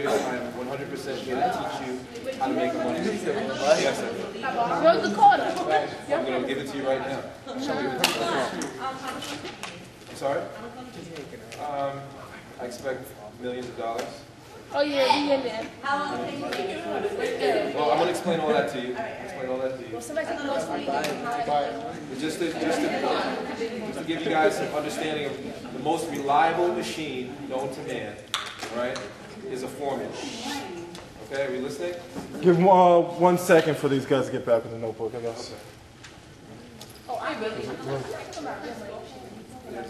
serious. I am 100% here to teach you how to make money. Yes, sir. Where's the quarter? I'm going to give it to you right now. I'm sorry? I expect millions of dollars. Oh yeah, we in there. Well, I'm going to explain all that to you. Just to give you guys some understanding of the most reliable machine known to man, right, is a formula. Okay, are we listening? Give 1 second for these guys to get back with the notebook, I guess. Oh, I really.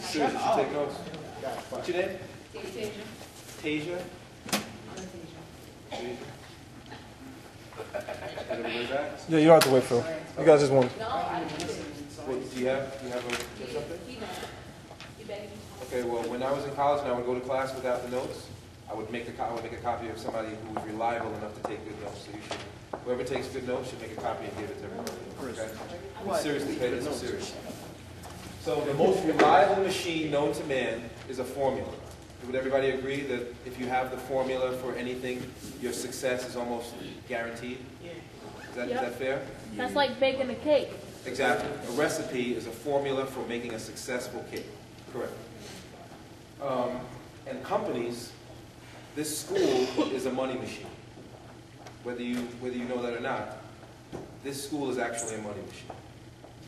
Seriously, you should take notes. What's your name? Tasia. Yeah, you don't have to wait, Phil. You guys just want. Wait, do you have something? Okay, well, when I was in college and I would go to class without the notes, I would make a copy of somebody who was reliable enough to take good notes. So you should, whoever takes good notes should make a copy and give it to everybody. Okay? But seriously, pay this seriously. So the most reliable machine known to man is a formula. Would everybody agree that if you have the formula for anything, your success is almost guaranteed? Is that fair? That's like baking a cake. Exactly. A recipe is a formula for making a successful cake. Correct. And companies, this school is a money machine. Whether you know that or not, this school is actually a money machine.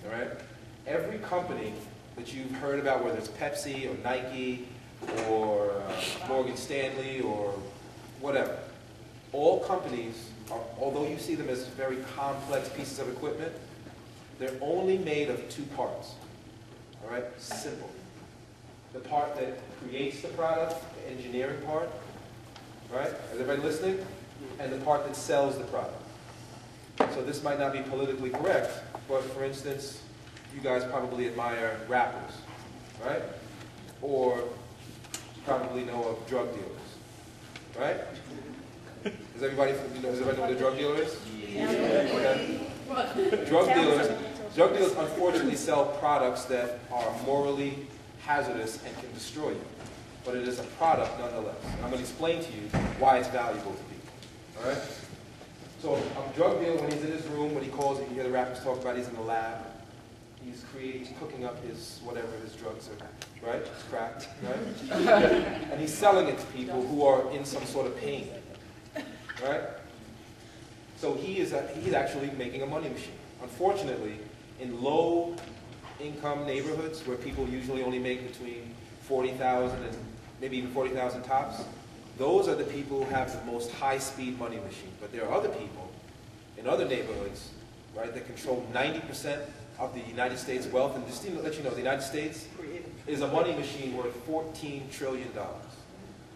All right? Every company that you've heard about, whether it's Pepsi or Nike or Morgan Stanley or whatever, all companies, although you see them as very complex pieces of equipment, they're only made of 2 parts. All right? Simple. The part that creates the product, the engineering part, right? Is everybody listening? And the part that sells the product. So this might not be politically correct, but for instance, you guys probably admire rappers, right? Or probably know of drug dealers, right? Does everybody know what a drug dealer is? Okay. Drug dealers unfortunately sell products that are morally hazardous and can destroy you. But it is a product nonetheless. And I'm going to explain to you why it's valuable to people. All right? So a drug dealer, when he's in his room, when he calls it, you hear the rappers talk about he's in the lab. He's cooking up his, whatever his drugs are, right? It's crack, right? And he's selling it to people who are in some sort of pain, right? So he's actually making a money machine. Unfortunately, in low-income neighborhoods where people usually only make between 40,000 and maybe even 40,000 tops, those are the people who have the most high-speed money machine. But there are other people in other neighborhoods, right, that control 90% of the United States wealth. And just to let you know, the United States is a money machine worth $14 trillion.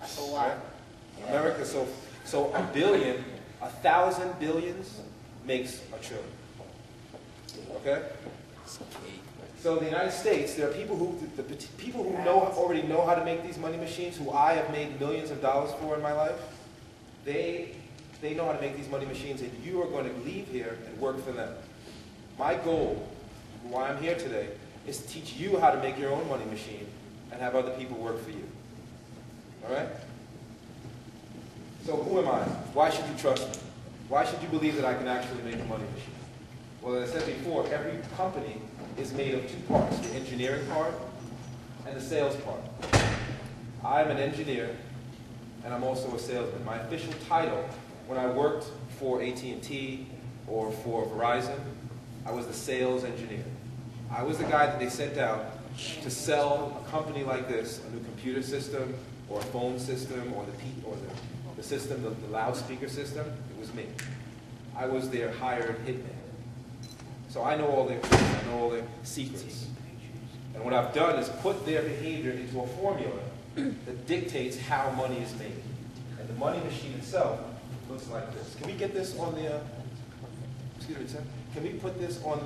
That's a lot. Right? America, so a billion, 1,000 billions makes a trillion. Okay? So in the United States, there are people who, already know how to make these money machines, who I have made millions of dollars for in my life. They know how to make these money machines, and you are going to leave here and work for them. My goal, why I'm here today, is to teach you how to make your own money machine and have other people work for you. All right? So who am I? Why should you trust me? Why should you believe that I can actually make a money machine? Well, as I said before, every company is made of 2 parts, the engineering part and the sales part. I'm an engineer, and I'm also a salesman. My official title, when I worked for AT&T or for Verizon, I was the sales engineer. I was the guy that they sent out to sell a company like this, a new computer system, or a phone system, or the system, the loudspeaker system. It was me. I was their hired hitman. So I know all their secrets. And what I've done is put their behavior into a formula that dictates how money is made. And the money machine itself looks like this. Can we get this on the, excuse me, sir? Can we put this on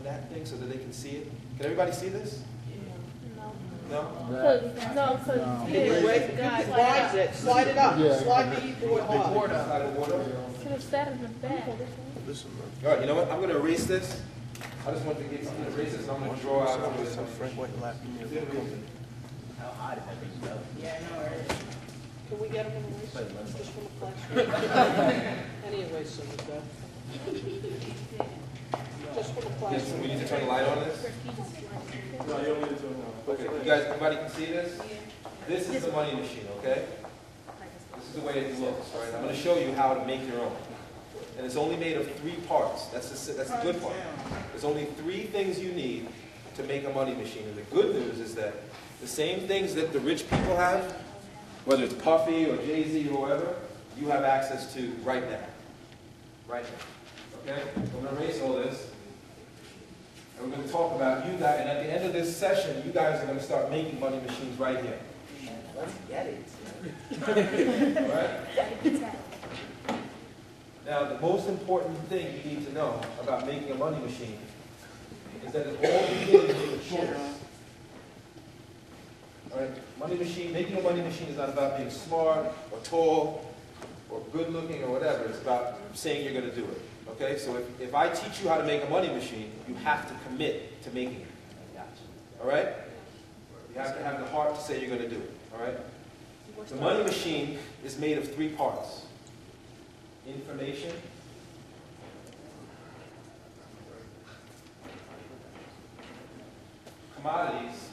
that thing so that they can see it? Can everybody see this? No? No, Slide it up. Yeah. Slide the board up. Slide the board up? Should have sat in the back. All right, you know what? I'm going to erase this. I just want to erase this, and I'm going to draw out Yeah, no, Can we get them in erase? Just from the classroom? Any eraser would go. Just from the Yes, classroom. we need to turn the light on this. No, you don't need to turn it on. Okay, you guys, everybody can see this? This is the money machine, okay? This is the way it looks, right? I'm going to show you how to make your own. And it's only made of 3 parts. That's the good part. There's only 3 things you need to make a money machine. And the good news is that the same things that the rich people have, whether it's Puffy or Jay-Z or whoever, you have access to right now. Right now. Okay? I'm going to erase all this. And we're going to talk about you guys. And at the end of this session, you guys are going to start making money machines right here. Let's get it. All right? Now, the most important thing you need to know about making a money machine is that it all begins with a choice. All right? Making a money machine is not about being smart or tall or good looking or whatever. It's about saying you're going to do it. Okay? So if I teach you how to make a money machine, you have to commit to making it. All right? You have to have the heart to say you're going to do it. All right? The money machine is made of 3 parts. Information, commodities.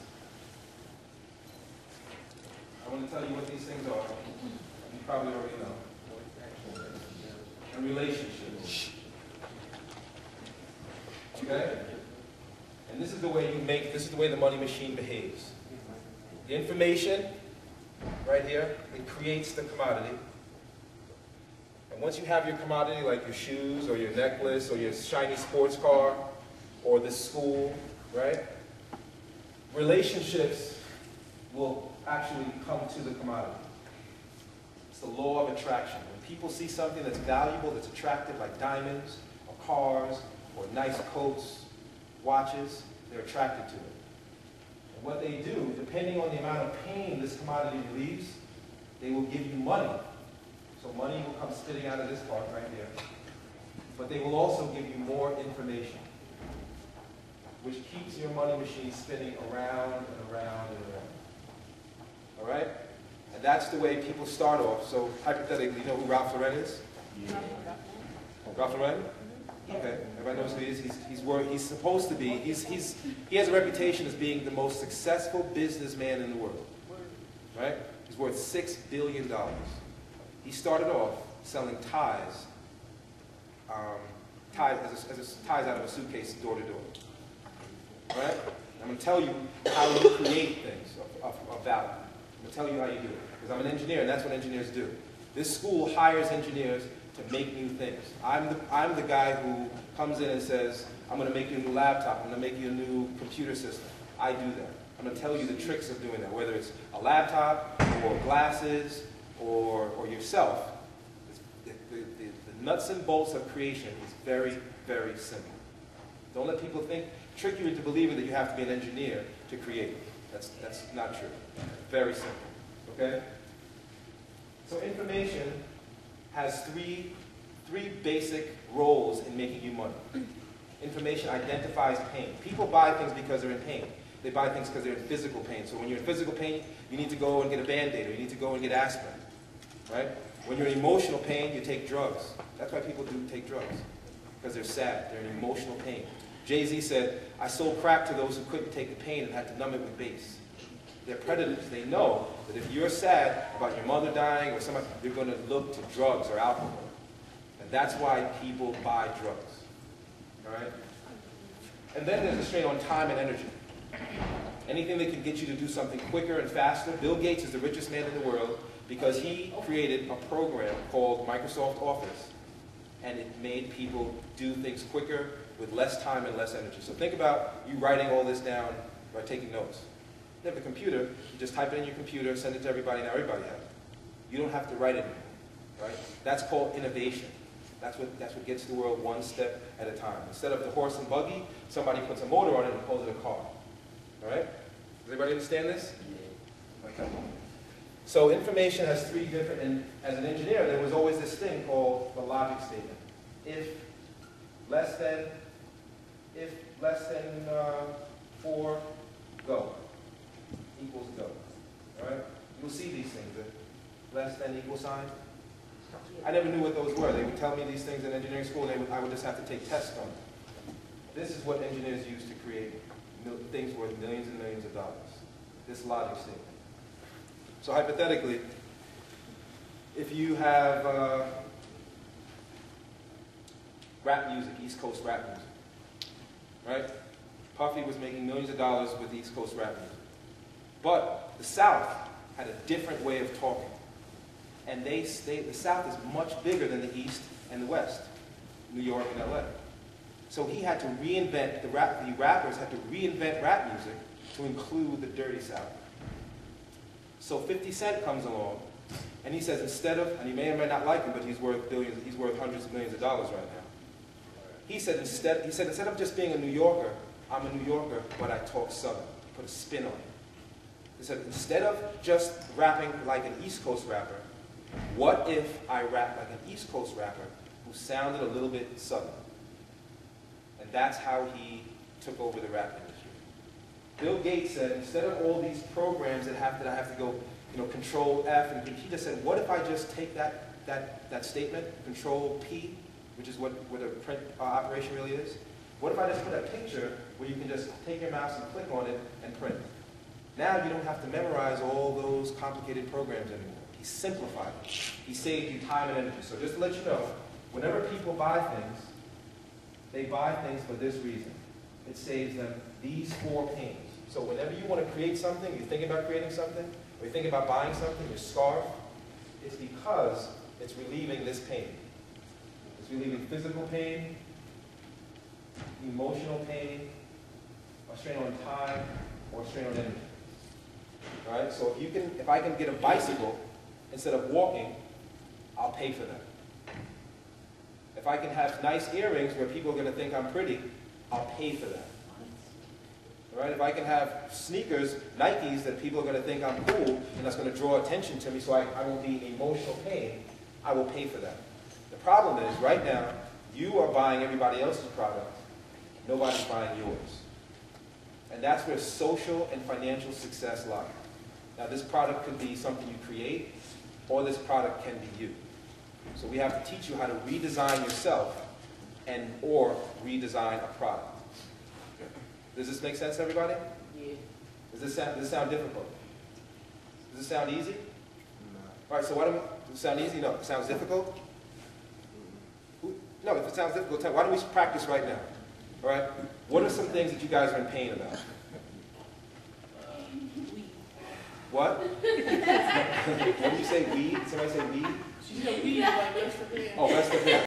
I want to tell you what these things are. You probably already know. And relationships. Okay? And this is the way this is the way the money machine behaves. The information, right here, it creates the commodity. And once you have your commodity, like your shoes or your necklace or your shiny sports car or this school, right? Relationships will actually come to the commodity. It's the law of attraction. When people see something that's valuable, that's attractive, like diamonds or cars or nice coats, watches, they're attracted to it. And what they do, depending on the amount of pain this commodity relieves, they will give you money. So money will come spitting out of this part right here. But they will also give you more information, which keeps your money machine spinning around and around and around. All right? And that's the way people start off. So hypothetically, you know who Ralph Lauren is? Yeah. Ralph Lauren? Okay. Everybody knows who he is. He's supposed to be. He has a reputation as being the most successful businessman in the world. Right? He's worth $6 billion. He started off selling ties, ties out of a suitcase door to door. Right? I'm going to tell you how you create things of value. I'm going to tell you how you do it. Because I'm an engineer, and that's what engineers do. This school hires engineers to make new things. I'm the guy who comes in and says, I'm going to make you a new laptop, I'm going to make you a new computer system. I do that. I'm going to tell you the tricks of doing that, whether it's a laptop or glasses or yourself. The nuts and bolts of creation is very, very simple. Don't let people trick you into believing that you have to be an engineer to create. That's not true. Very simple. Okay? So information has three basic roles in making you money. Information identifies pain. People buy things because they're in pain. They buy things because they're in physical pain. So when you're in physical pain, you need to go and get a Band-Aid, or you need to go and get aspirin. Right? When you're in emotional pain, you take drugs. That's why people do take drugs. Because they're sad. They're in emotional pain. Jay-Z said, I sold crack to those who couldn't take the pain and had to numb it with bass. They're predators. They know that if you're sad about your mother dying or somebody, you're going to look to drugs or alcohol. And that's why people buy drugs. All right? And then there's a strain on time and energy. Anything that can get you to do something quicker and faster. Bill Gates is the richest man in the world because he created a program called Microsoft Office. And it made people do things quicker with less time and less energy. So think about you writing all this down by taking notes. You have a computer, you just type it in your computer, send it to everybody, now everybody has it. You don't have to write it anymore, right? That's called innovation. That's what gets the world one step at a time. Instead of the horse and buggy, somebody puts a motor on it and calls it a car. All right? Does everybody understand this? Okay. So information has three different, and as an engineer, there was always this thing called the logic statement. If less than 4, go. Equals go. All right? You'll see these things. less than, equal sign. I never knew what those were. They would tell me these things in engineering school, and I would just have to take tests on them. This is what engineers use to create things worth millions and millions of dollars. This logic statement. So hypothetically, if you have rap music, East Coast rap music, right? Puffy was making millions of dollars with East Coast rap music. But the South had a different way of talking. And the South is much bigger than the East and the West, New York and LA. So he had to reinvent, the rappers had to reinvent rap music to include the dirty South. So 50 Cent comes along, and he says instead of, and you may or may not like him, but he's worth billions, he's worth hundreds of millions of dollars right now. He said instead of just being a New Yorker, I'm a New Yorker, but I talk Southern. Put a spin on it. He said instead of just rapping like an East Coast rapper, what if I rap like an East Coast rapper who sounded a little bit Southern? And that's how he took over the rap industry. Bill Gates said, instead of all these programs that I have to go, Control F, and he just said, what if I just take that statement, Control P, which is what a print operation really is? What if I just put a picture where you can just take your mouse and click on it and print? Now you don't have to memorize all those complicated programs anymore. He simplified it. He saved you time and energy. So just to let you know, whenever people buy things, they buy things for this reason. It saves them these 4 pains. So whenever you want to create something, you're thinking about creating something, or you're thinking about buying something, your scarf, it's because it's relieving this pain. It's relieving physical pain, emotional pain, a strain on time, or a strain on energy. All right? So if I can get a bicycle instead of walking, I'll pay for that. If I can have nice earrings where people are going to think I'm pretty, I'll pay for that. All right? If I can have sneakers, Nikes, that people are going to think I'm cool, and that's going to draw attention to me so I won't be in emotional pain, I will pay for that. The problem is, right now, you are buying everybody else's product. Nobody's buying yours. And that's where social and financial success lie. Now, this product could be something you create, or this product can be you. So we have to teach you how to redesign yourself or redesign a product. Does this make sense, everybody? Yeah. Does this sound difficult? Does this sound easy? No. All right, so does it sound easy? No. It sounds difficult? No, if it sounds difficult, why don't we practice right now? All right? What are some things that you guys are in pain about? What? What did you say, weed? Did somebody say weed? She said weed like West of Oh, West of